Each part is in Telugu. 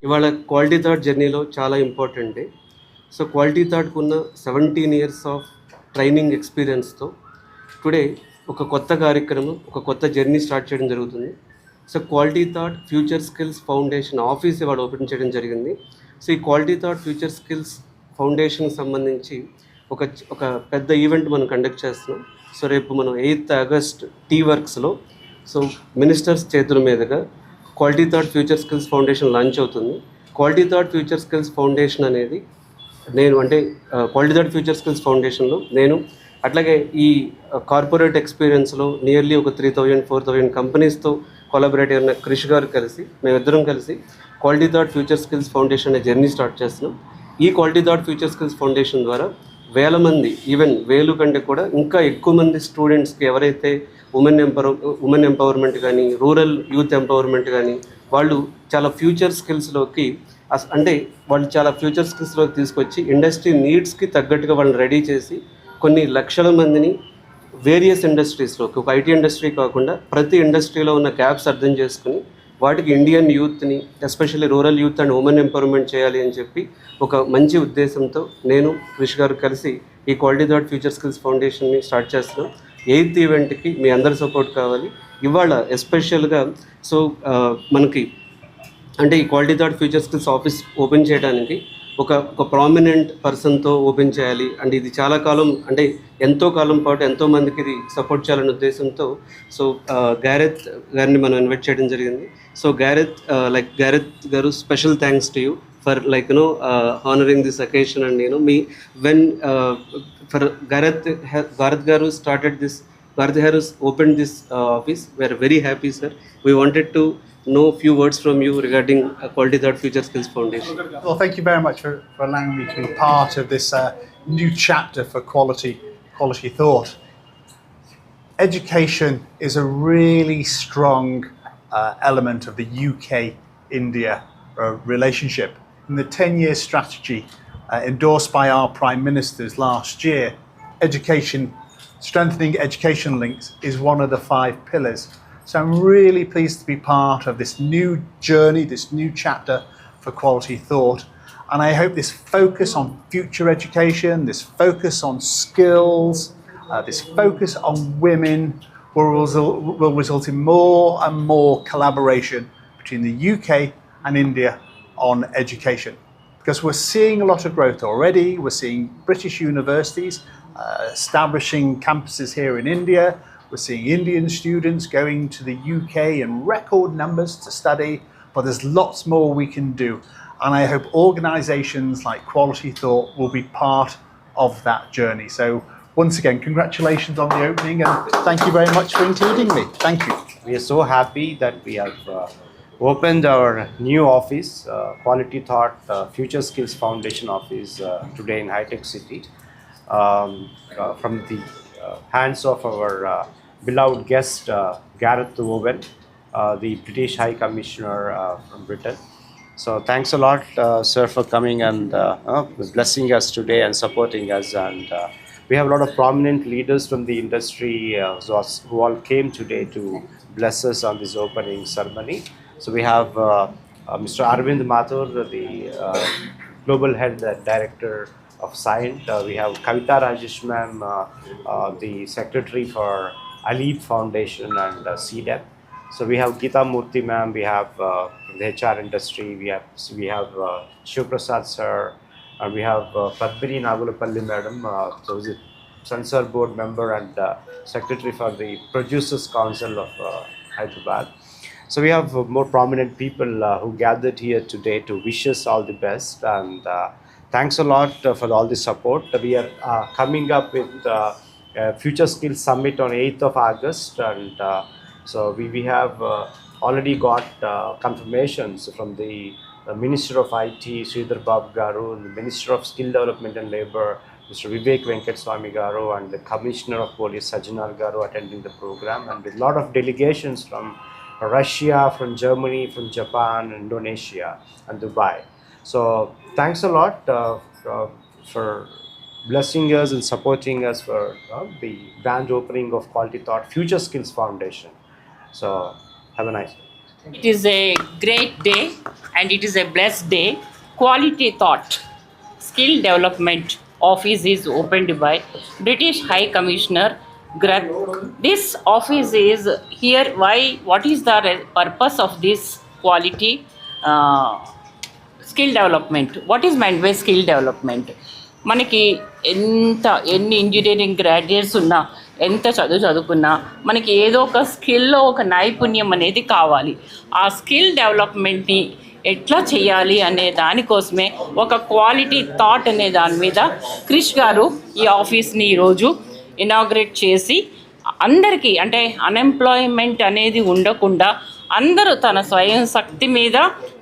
ఇవాళ క్వాలిటీ థాట్ జర్నీలో చాలా ఇంపార్టెంట్ డే. సో క్వాలిటీ థాట్కు ఉన్న 17 ఇయర్స్ ఆఫ్ ట్రైనింగ్ ఎక్స్పీరియన్స్తో టుడే ఒక కొత్త కార్యక్రమం, ఒక కొత్త జర్నీ స్టార్ట్ చేయడం జరుగుతుంది. So quality thought future skills foundation office ఇవాళ ఓపెన్ చేయడం జరిగింది. సో ఈ క్వాలిటీ థాట్ ఫ్యూచర్ స్కిల్స్ ఫౌండేషన్కి సంబంధించి ఒక ఒక పెద్ద ఈవెంట్ మనం కండక్ట్ చేస్తున్నాం. సో రేపు మనం 8th ఆగస్ట్ టీ వర్క్స్లో సో మినిస్టర్స్ చేతుల మీదుగా quality thought future skills foundation launch అవుతుంది. Quality thought future skills foundation అనేది క్వాలిటీ థాట్ ఫ్యూచర్ స్కిల్స్ ఫౌండేషన్లో నేను అట్లాగే ఈ కార్పొరేట్ ఎక్స్పీరియన్స్లో నియర్లీ ఒక 3000-4000 కంపెనీస్తో కొలాబరేట్ అయిన క్రిష్ గారు కలిసి మేమిద్దరం కలిసి quality thought future skills foundation అనే జర్నీ స్టార్ట్ చేస్తున్నాం. ఈ quality thought future skills foundation ద్వారా వేల మంది, ఈవెన్ 1000 కంటే కూడా ఇంకా ఎక్కువ మంది స్టూడెంట్స్కి ఎవరైతే ఉమెన్ ఎంపవర్మెంట్ కానీ, రూరల్ యూత్ ఎంపవర్మెంట్ కానీ, వాళ్ళు చాలా ఫ్యూచర్ స్కిల్స్లోకి తీసుకొచ్చి ఇండస్ట్రీ నీడ్స్కి తగ్గట్టుగా వాళ్ళని రెడీ చేసి కొన్ని లక్షల మందిని వేరియస్ ఇండస్ట్రీస్లోకి, ఒక ఐటీ ఇండస్ట్రీ కాకుండా ప్రతి ఇండస్ట్రీలో ఉన్న గ్యాప్స్ అర్థం చేసుకుని వాటికి ఇండియన్ యూత్ని, especially rural youth and women empowerment చేయాలి అని చెప్పి ఒక మంచి ఉద్దేశంతో నేను క్రిష్ గారు కలిసి ఈ క్వాలిటీ థాట్ ఫ్యూచర్ స్కిల్స్ ఫౌండేషన్ని స్టార్ట్ చేస్తున్నాం. 8th ఈవెంట్కి మీ అందరి సపోర్ట్ కావాలి. ఇవాళ ఎస్పెషల్గా సో మనకి ఈ quality thought future skills office open చేయడానికి ఒక ప్రామినెంట్ పర్సన్తో ఓపెన్ చేయాలి అండ్ ఇది చాలా కాలం ఎంతో కాలం పాటు ఎంతోమందికి ఇది సపోర్ట్ చేయాలనే ఉద్దేశంతో సో గ్యారెత్ గారిని మనం ఇన్వైట్ చేయడం జరిగింది. సో గ్యారెత్ గారు special thanks to you for honoring this occasion and for Bharat garu started this, Bharat has opened this office. We are very happy, sir. We wanted to know a few words from you regarding Quality Thought Future Skills Foundation. Well, thank you very much for allowing me to be part of this new chapter for quality thought. Education is a really strong element of the UK-India relationship. In the 10-year strategy endorsed by our Prime Ministers last year, strengthening education links is one of the 5 pillars. So I'm really pleased to be part of this new journey, this new chapter for quality thought. And I hope this focus on future education, this focus on skills, this focus on women will result in more and more collaboration between the UK and India on education. Because we're seeing a lot of growth already. We're seeing British universities establishing campuses here in India. We're seeing Indian students going to the UK in record numbers to study, but there's lots more we can do. And I hope organisations like Quality Thought will be part of that journey. So once again, congratulations on the opening and thank you very much for including me. Thank you. We are so happy that we have opened our new office, Quality Thought Future Skills Foundation office today in High Tech City. From the hands of our beloved guest Gareth Owen, the British High Commissioner from Britain. So thanks a lot, sir, for coming and blessing us today and supporting us. And we have a lot of prominent leaders from the industry who all came today to bless us on this opening ceremony. So we have Mr. Arvind Mathur, the Global Head Director of Scient. We have Kavita Rajesh ma'am, the Secretary for Alip Foundation and CDEP. So we have Geeta Murthy ma'am, we have the HR industry, we have Shiv Prasad sir, and we have Padmini Nagulapalli madam, so is a censor board member and Secretary for the Producers Council of Hyderabad. So we have more prominent people who gathered here today to wish us all the best, and thanks a lot for all the support. We are coming up with Future Skills Summit on 8th of August, and so we have already got confirmations from the Minister of IT, Sridhar Babu Garu, the Minister of Skill Development and Labour, Mr. Vivek Venkat Swami Garu, and the Commissioner of Police, Sajjanar Garu, attending the program, and with a lot of delegations from Russia, from Germany, from Japan, Indonesia, and Dubai. So thanks a lot for blessing us and supporting us for the grand opening of Quality Thought Future Skills Foundation. So have a nice day. It is a great day and it is a blessed day. Quality Thought Skill Development Office is opened by British High Commissioner Greg. This office is here. Why? What is the purpose of this quality skill development? What is meant by skill development? మనకి ఎన్ని ఇంజనీరింగ్ గ్రాడ్యుయేట్స్ ఉన్నా ఎంత చదువుకున్నా మనకి ఏదో ఒక స్కిల్లో ఒక నైపుణ్యం అనేది కావాలి. ఆ స్కిల్ డెవలప్మెంట్ని ఎట్లా చేయాలి అనే దానికోసమే ఒక క్వాలిటీ థాట్ అనే దాని మీద క్రిష్ గారు ఈ ఆఫీస్ని ఈరోజు ఇనాగ్రేట్ చేసి అందరికీ, అంటే అన్ఎంప్లాయ్మెంట్ అనేది ఉండకుండా అందరూ తన స్వయం శక్తి మీద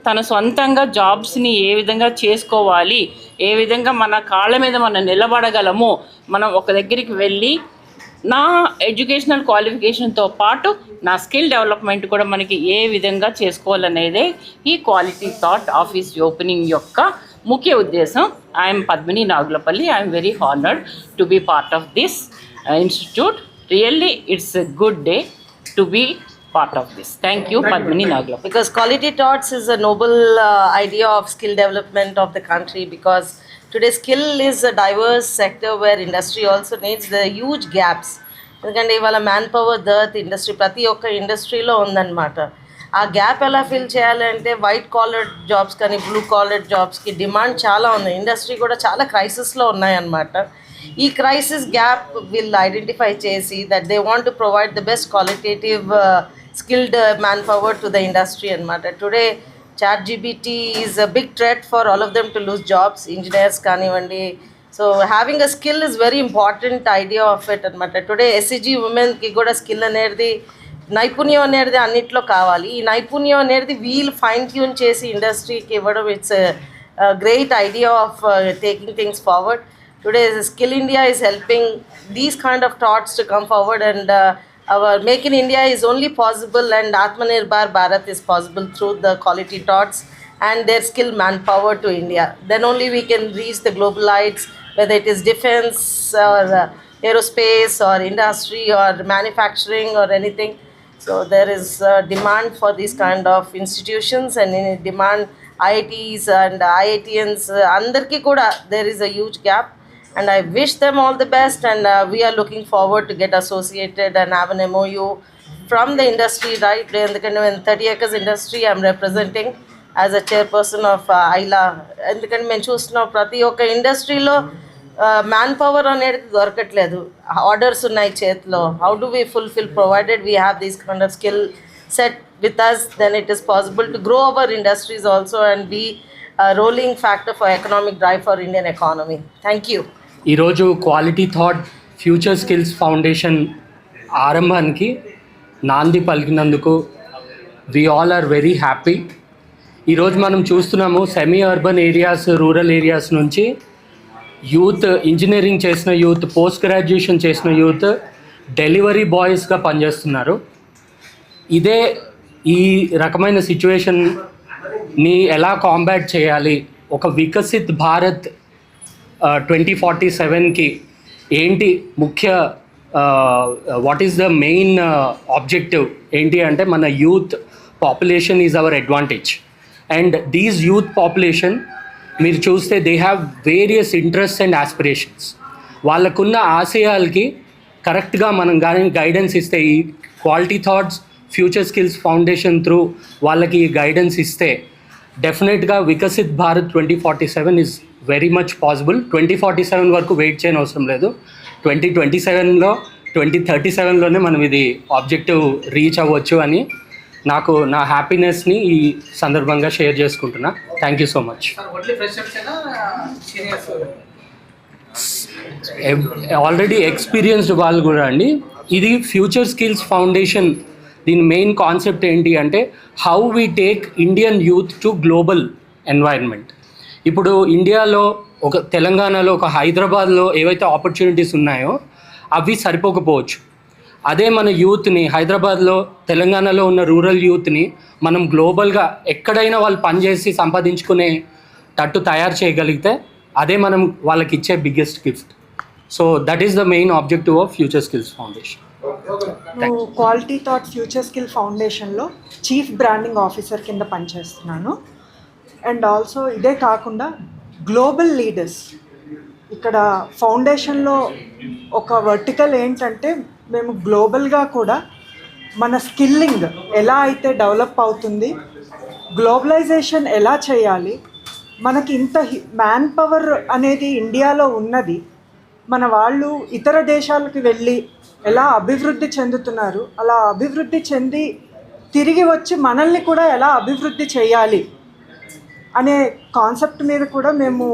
తన సొంతంగా జాబ్స్ని ఏ విధంగా చేసుకోవాలి, ఏ విధంగా మన కాళ్ళ మీద మనం నిలబడగలము, మనం ఒక దగ్గరికి వెళ్ళి నా ఎడ్యుకేషనల్ క్వాలిఫికేషన్తో పాటు నా స్కిల్ డెవలప్మెంట్ కూడా మనకి ఏ విధంగా చేసుకోవాలనేదే ఈ క్వాలిటీ థాట్ ఆఫీస్ ఓపెనింగ్ యొక్క ముఖ్య ఉద్దేశం. I'm Padmini Nagulapalli. I'm very honoured to be part of this institute. Really, it's a good day to be part of this. Thank you, Padmini Naglapalli. Because Quality Thoughts is a noble idea of skill development of the country, because today skill is a diverse sector where industry also needs the huge gaps. ఎందుకంటే ఇవాళ మ్యాన్ పవర్ డెర్త్ ఇండస్ట్రీ ప్రతి ఒక్క ఇండస్ట్రీలో ఉందన్నమాట. ఆ గ్యాప్ ఎలా ఫిల్ చేయాలంటే వైట్ కాలర్ జాబ్స్ కానీ బ్లూ కాలర్ జాబ్స్కి డిమాండ్ చాలా ఉంది. ఇండస్ట్రీ కూడా చాలా క్రైసిస్లో ఉన్నాయన్నమాట. ఈ క్రైసిస్ గ్యాప్ విల్ ఐడెంటిఫై చేసి that they want to provide the best qualitative skilled man power to the industry అనమాట. Today ChatGPT is a big threat for all of them to lose jobs, engineers కానివ్వండి. So having a skill is very important idea of it అనమాట. టుడే SCG ఉమెన్కి కూడా స్కిల్ అనేది, నైపుణ్యం అనేది అన్నిట్లో కావాలి. ఈ నైపుణ్యం అనేది వీల్ ఫైన్ ట్యూన్ చేసి ఇండస్ట్రీకి ఇవ్వడం, it's great idea of taking things forward. Today, Skill India is helping these kind of thoughts to come forward, and our Make in India is only possible, and Atmanirbhar Bharat is possible through the quality thoughts and their skill manpower to India. Then only we can reach the global heights, whether it is defense or aerospace or industry or manufacturing or anything. So there is demand for these kind of institutions, and in demand IITs and IITians. Andarki kuda there is a huge gap. And I wish them all the best, and we are looking forward to get associated and have an MOU from the industry, right? In 30 acres industry, I'm representing as a chairperson of ILA. ఎందుకంటే మేము చూస్తున్నాం ప్రతి ఒక్క ఇండస్ట్రీలో మ్యాన్ పవర్ అనేది దొరకట్లేదు. ఆర్డర్స్ ఉన్నాయి చేతిలో. How do we fulfil provided we have these kind of skill set with us, then it is possible to grow our industries also and be a rolling factor for economic drive for Indian economy. Thank you. ఈరోజు quality thought future skills foundation ఆరంభానికి నాంది పలికినందుకు we all are very happy. ఈరోజు మనం చూస్తున్నాము semi urban areas, rural areas నుంచి యూత్, ఇంజనీరింగ్ చేసిన యూత్, పోస్ట్ గ్రాడ్యుయేషన్ చేసిన యూత్ డెలివరీ బాయ్స్గా పనిచేస్తున్నారు. ఇదే ఈ రకమైన సిచ్యువేషన్ని ఎలా కాంబాట్ చేయాలి, ఒక వికసిత్ భారత్ 2047కి ఏంటి ముఖ్య, what is the main objective ఏంటి అంటే మన youth population is our advantage. And these youth population మీరు చూస్తే they have various interests and aspirations. వాళ్ళకున్న ఆశయాలకి కరెక్ట్గా మనం కానీ గైడెన్స్ ఇస్తే, ఈ quality thoughts future skills foundation through వాళ్ళకి గైడెన్స్ ఇస్తే డెఫినెట్గా Viksit Bharat 2047 is very much possible. 2047 వరకు వెయిట్ చేయని అవసరం లేదు. 2027లో 2037లోనే మనం ఇది ఆబ్జెక్టివ్ రీచ్ అవ్వచ్చు అని నాకు నా హ్యాపీనెస్ని ఈ సందర్భంగా షేర్ చేసుకుంటున్నా. Thank you so much. Already experienced వాళ్ళు కూడా అండి. ఇది ఫ్యూచర్ స్కిల్స్ ఫౌండేషన్, దీని మెయిన్ కాన్సెప్ట్ ఏంటి అంటే how we take Indian youth to global environment. ఇప్పుడు ఇండియాలో, ఒక తెలంగాణలో, ఒక హైదరాబాద్లో ఏవైతే ఆపర్చునిటీస్ ఉన్నాయో అవి సరిపోకపోవచ్చు. అదే మన యూత్ని, హైదరాబాద్లో, తెలంగాణలో ఉన్న రూరల్ యూత్ని మనం గ్లోబల్గా ఎక్కడైనా వాళ్ళు పనిచేసి సంపాదించుకునేటట్టు తయారు చేయగలిగితే అదే మనం వాళ్ళకి ఇచ్చే biggest gift. So that is the main objective of future skills foundation. నేను క్వాలిటీ థాట్ ఫ్యూచర్ స్కిల్ ఫౌండేషన్లో చీఫ్ బ్రాండింగ్ ఆఫీసర్ కింద పనిచేస్తున్నాను. అండ్ ఆల్సో ఇదే కాకుండా గ్లోబల్ లీడర్స్ ఇక్కడ ఫౌండేషన్లో ఒక వర్టికల్ ఏంటంటే మేము గ్లోబల్గా కూడా మన స్కిల్లింగ్ ఎలా అయితే డెవలప్ అవుతుంది, గ్లోబలైజేషన్ ఎలా చేయాలి, మనకి ఇంత మ్యాన్ పవర్ అనేది ఇండియాలో ఉన్నది, మన వాళ్ళు ఇతర దేశాలకు వెళ్ళి ఎలా అభివృద్ధి చెందుతున్నారు, అలా అభివృద్ధి చెంది తిరిగి వచ్చి మనల్ని కూడా ఎలా అభివృద్ధి చేయాలి అనే కాన్సెప్ట్ మీద కూడా మేము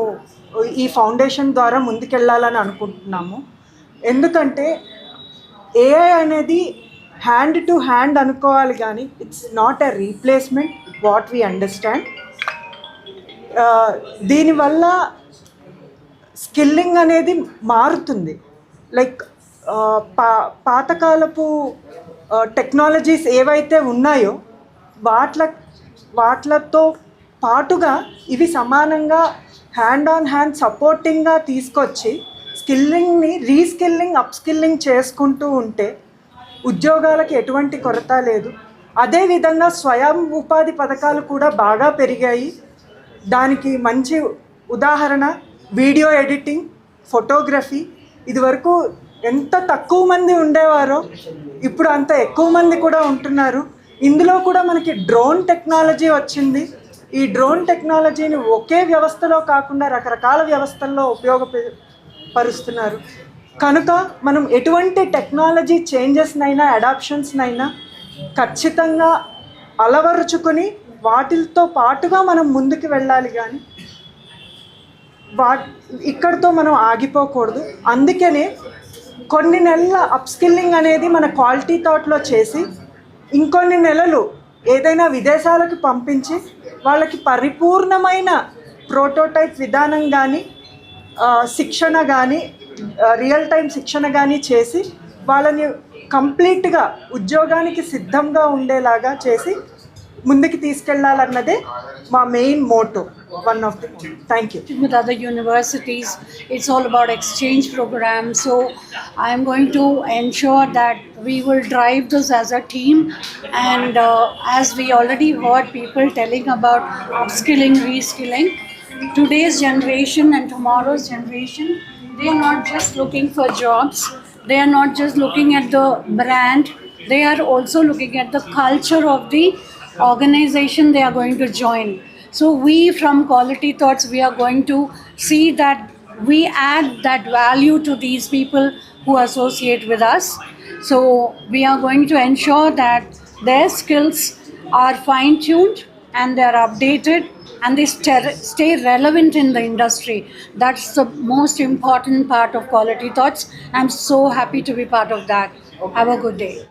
ఈ ఫౌండేషన్ ద్వారా ముందుకెళ్ళాలని అనుకుంటున్నాము. ఎందుకంటే ఏఐ అనేది హ్యాండ్ టు హ్యాండ్ అనుకోవాలి కానీ it's not a replacement what we understand. దీనివల్ల స్కిల్లింగ్ అనేది మారుతుంది. లైక్ పాతకాలపు టెక్నాలజీస్ ఏవైతే ఉన్నాయో వాటితో పాటుగా ఇవి సమానంగా హ్యాండ్ ఆన్ హ్యాండ్ సపోర్టింగ్గా తీసుకొచ్చి స్కిల్లింగ్ని రీస్కిల్లింగ్ అప్స్కిల్లింగ్ చేసుకుంటూ ఉంటే ఉద్యోగాలకు ఎటువంటి కొరత లేదు. అదేవిధంగా స్వయం ఉపాధి పథకాలు కూడా బాగా పెరిగాయి. దానికి మంచి ఉదాహరణ వీడియో ఎడిటింగ్, ఫోటోగ్రఫీ. ఇదివరకు ఎంత తక్కువ మంది ఉండేవారో ఇప్పుడు అంత ఎక్కువ మంది కూడా ఉంటున్నారు. ఇందులో కూడా మనకి డ్రోన్ టెక్నాలజీ వచ్చింది. ఈ డ్రోన్ టెక్నాలజీని ఒకే వ్యవస్థలో కాకుండా రకరకాల వ్యవస్థల్లో ఉపయోగపరుస్తున్నారు. కనుక మనం ఎటువంటి టెక్నాలజీ చేంజెస్నైనా అడాప్షన్స్నైనా ఖచ్చితంగా అలవరుచుకొని వాటితో పాటుగా మనం ముందుకు వెళ్ళాలి కానీ ఇక్కడితో మనం ఆగిపోకూడదు. అందుకనే కొన్ని నెలల అప్స్కిల్లింగ్ అనేది మన క్వాలిటీ థాట్లో చేసి ఇంకొన్ని నెలలు ఏదైనా విదేశాలకు పంపించి వాళ్ళకి పరిపూర్ణమైన ప్రోటోటైప్ విధానం కానీ శిక్షణ కానీ రియల్ టైం శిక్షణ కానీ చేసి వాళ్ళని కంప్లీట్గా ఉద్యోగానికి సిద్ధంగా ఉండేలాగా చేసి ముందుకు తీసుకెళ్లాలన్నదే మా main motto, one of the. Thank you. With other universities, it's all about exchange programs. So I am going to ensure that we will drive this as a team. And as we already heard people telling about upskilling, reskilling, today's generation and tomorrow's generation, they are not just looking for jobs. They are not just looking at the brand. They are also looking at the culture of the organization they are going to join. So we from Quality Thoughts, we are going to see that we add that value to these people who associate with us. So we are going to ensure that their skills are fine-tuned and they are updated and they stay relevant in the industry. That's the most important part of Quality Thoughts. I'm so happy to be part of that. Have a good day.